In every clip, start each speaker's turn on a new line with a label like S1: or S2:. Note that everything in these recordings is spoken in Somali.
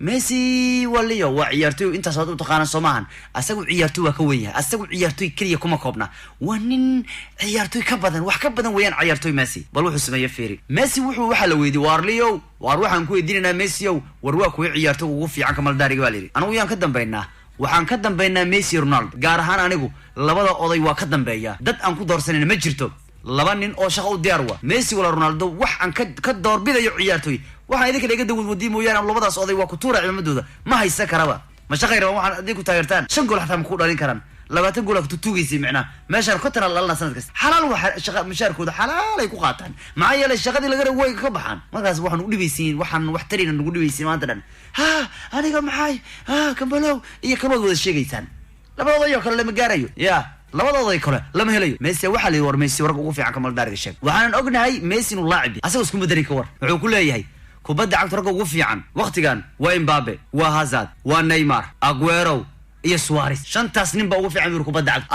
S1: ميسي وليو وعيارتو انت صوت تقانا سوماهن اسغو عيارتو waa ka weyn yahay asagoo ciyaartoy kaliya kuma koobna waa nin ciyaartoy ka badan wax ka badan weeyaan ciyaartoy Messi bal wuxuu sameeyay fiiri Messi wuxuu waxa la weydii warliyo war waxaan ku weydiinaa Messi war waa ku ciyaartoy ugu fiican kamal daariga waaliri anigu yaan ka dambeynaa waxaan ka dambeynaa Messi Ronaldo gaar ahaan anigu labada oday waa ka dambeeya dad aan ku doorsanayna ma jirto laba nin oo shaqo u diyaar waa Messi wala Ronaldo wax aan ka doorbidayo ciyaartoy waxa idinka laga dawad wadii mooyaan labadaas oday waa ku tuura ciidamadooda ma haysa karaba ma shaqeeyro waxaan adinku taageertaan 5 gool xataa ma ku dhalin karaan 20 gool ku tuugaysi macna meesha kotana lalna sanad kasta xalaal waxa shaqa mushaarkooda xalaal ay ku qaataan ma yeelay shaqadii laga way ka baxaan markaas waxaan u dhibaysiin waxaan wax tarina ugu dhibaysiin maanta dhan ha aniga maxay kambalow iyo kanood wada sheegaysaan labadooda iyo kale lama gaarayo labadooda kale lama helayo Messi waxa la war Messi warka ugu fiican kamal daariga sheeg waxaan ognahay Messi inuu laacib asagoo isku madari ka war wuxuu ku leeyahay kubadda cagta ragga ugu fiican waqtigan waa Mbappe waa Hazard waa Neymar Aguero iyo Suarez shantaas ninba ugu fiican wiil kubadda cagta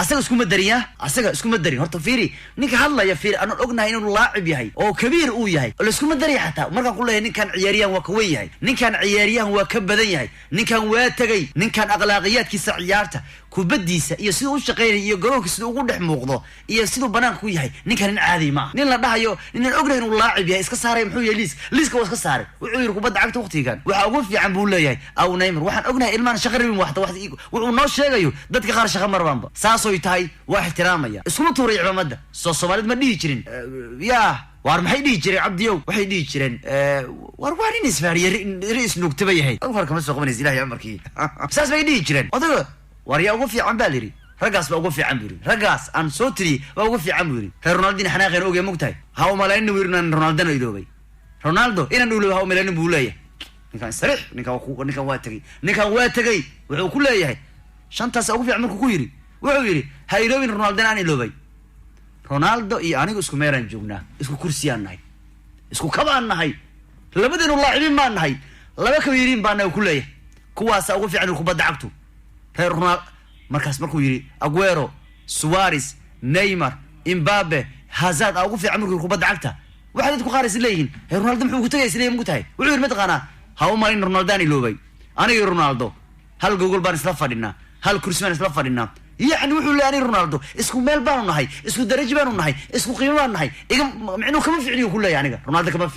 S1: asaga isku madari horta fiiri ninka hadlaya fiiri aan ognahay inuu laacib yahay oo kabiir uu yahay oo isku madari xataa markaan ku leeyahay ninkan ciyaariyan waa ka weyn yahay ninkan ciyaariyan waa ka badan yahay ninkan waa tagay ninkan akhlaaqiyadkiisa ciyaarta kubadiisa iyo sidoo uu shaqeeyay iyo garoonkiisa ugu dhex muuqdo iyo sidoo banaanka ku yahay ninkan in caadi ma nin la dhahayo nin ognahay inuu laacib yahay iska saaray muxuu yahay liiska waa iska saaray wuxuu yiri kubadda cagta waqtigan waxa ugu fiican buu leeyahay aw Neymar waxaan ognahay ilmaan shaqarin waxta wuxuu noo sheegayo dadka qaar shaqa marbaanba saasoo tahay waa ixtiraamaya isku tuuray ciidamada Soomaaliyeed ma dhihi jirin war maxay dhihi jireen Cabdiyow waxay dhihi jireen war waarin isfaariyay is nugtaba yahay farka ma soo qabanaysa Ilaahay amarkii saas bay dhihi jireen odaga war yaa ugu fiican baa liri ragaas baa ugu fiican biri ragaas aan soo tiri waa ugu fiican biri Ronaldo xanaaqeen ogeey mugtahay ha u malayna wiirnan Ronaldo iloobay Ronaldo inaan u leeyahay ha u malayna buu leeyahay ninkan sariix ninkan waa tagay wuxuu ku leeyahay shantaas ugu fiican markuu ku yiri wuxuu yiri ha iloobin Ronaldo aan iloobay Ronaldo iyo anigu isku meeran joognaa isku kursiyaan nahay isku kabaan nahay labadeen laacibin ma nahay laba ka yiriin baan ku leeyahay kuwaas ugu fiican kubadda cagtu Ronaldo markaas markuu yiri Aguero Suarez Neymar Mbappe Hazard ugu fiican markuu kubadda cagta waxa dadku qaar is leeyihiin Ronaldo muxuu ku tagay isleeyay mugtahay wuxuu yiri mataqaana ha u marin Ronaldo aan iloobay aniga Ronaldo hal gool baan isla fadhinaa hal kursi baan isla fadhinaa يعني wuxuu leeyahay Ronaldo isku meel baan nahay isku darajo baan nahay isku qiimo baan nahay iga micnuu kama fiicniyo ku leeyahay aniga Ronaldo kama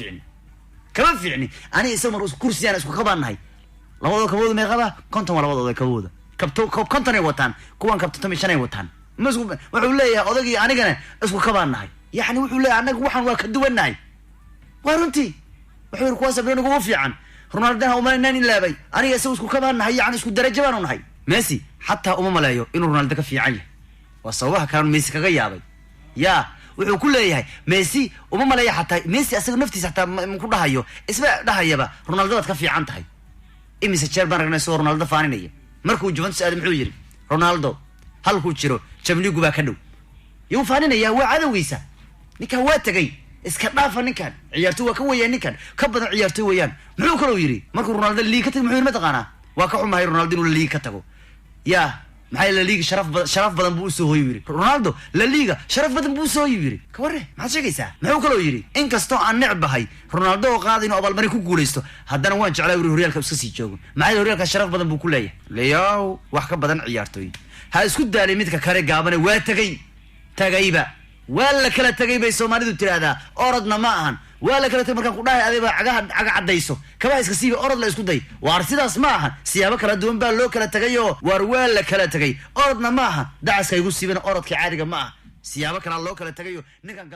S1: fiicni ani isoo mar isku kursiyaan isku qabaan nahay labadooda kabooda meeqaba konton wala labadooda kabooda kabto konton ay wataan kuwan kabto 15 ay wataan wuxuu leeyahay odagii anigana isku kabaan nahay yani wuxuu leeyahay anagu waxaan waa ka duwanahay waruntii wuxuu ku wasabeeno ugu fiican Ronaldo ha uma inaan ilaabay aniga isku kabaan nahay yani isku darajo baan nahay Messi حتى ملايو إنه رونالدو كفي عنه وصوبها كان ميسي كجيابي wuxuu ku leeyahay Messi malayo حتى ميسي asaga naftiisa حتى ku dhahayo isba dhahayaba Ronaldo wad ka fiican tahay imise jeer baan ragnay soo Ronaldo faaninaya markuu Juventus aad muxuu yiri Ronaldo halku jiro Champions League baa ka dhow yuu faaninaya waa cadawgiisa ninkan waa tagay iska dhaafa ninkan ciyaartu waa ka weeyaan ninkan ka badan ciyaartu weeyaan muxuu kale yiri markuu Ronaldo liiga ka tagay muxuu ma taqaana waa ka xumahay Ronaldo inuu liiga ka tago maxay la liiga sharaf badan buu soo yiri Ronaldo la liiga sharaf badan buu soo yiri ka warre maxaa sheegaysaa muxuu kale yiri in kasto aan necbahay Ronaldo oo qaad inuu abaalmarin ku guuleysto haddana waan jeclaa horyaalka iska sii joogo maxay horyaalka sharaf badan buu ku leeyahay leeyaw wax ka badan ciyaartoy ha isku daalay midka kale gaabane waa tagayba wala kala tagay bay Soomaalidu tiraahdaa orodna ma ahan wala kala tagay markaan ku dhahay adiga caga cadayso kaba iska siiba orod la isku day waar sidaas ma ahan siyaabo kala duwan baa loo kala tagayo waar wala kala tagay orodna ma ahan dacaska igu siibana orodka caadiga ma aha siyaabo kala loo kala tagayo ninkan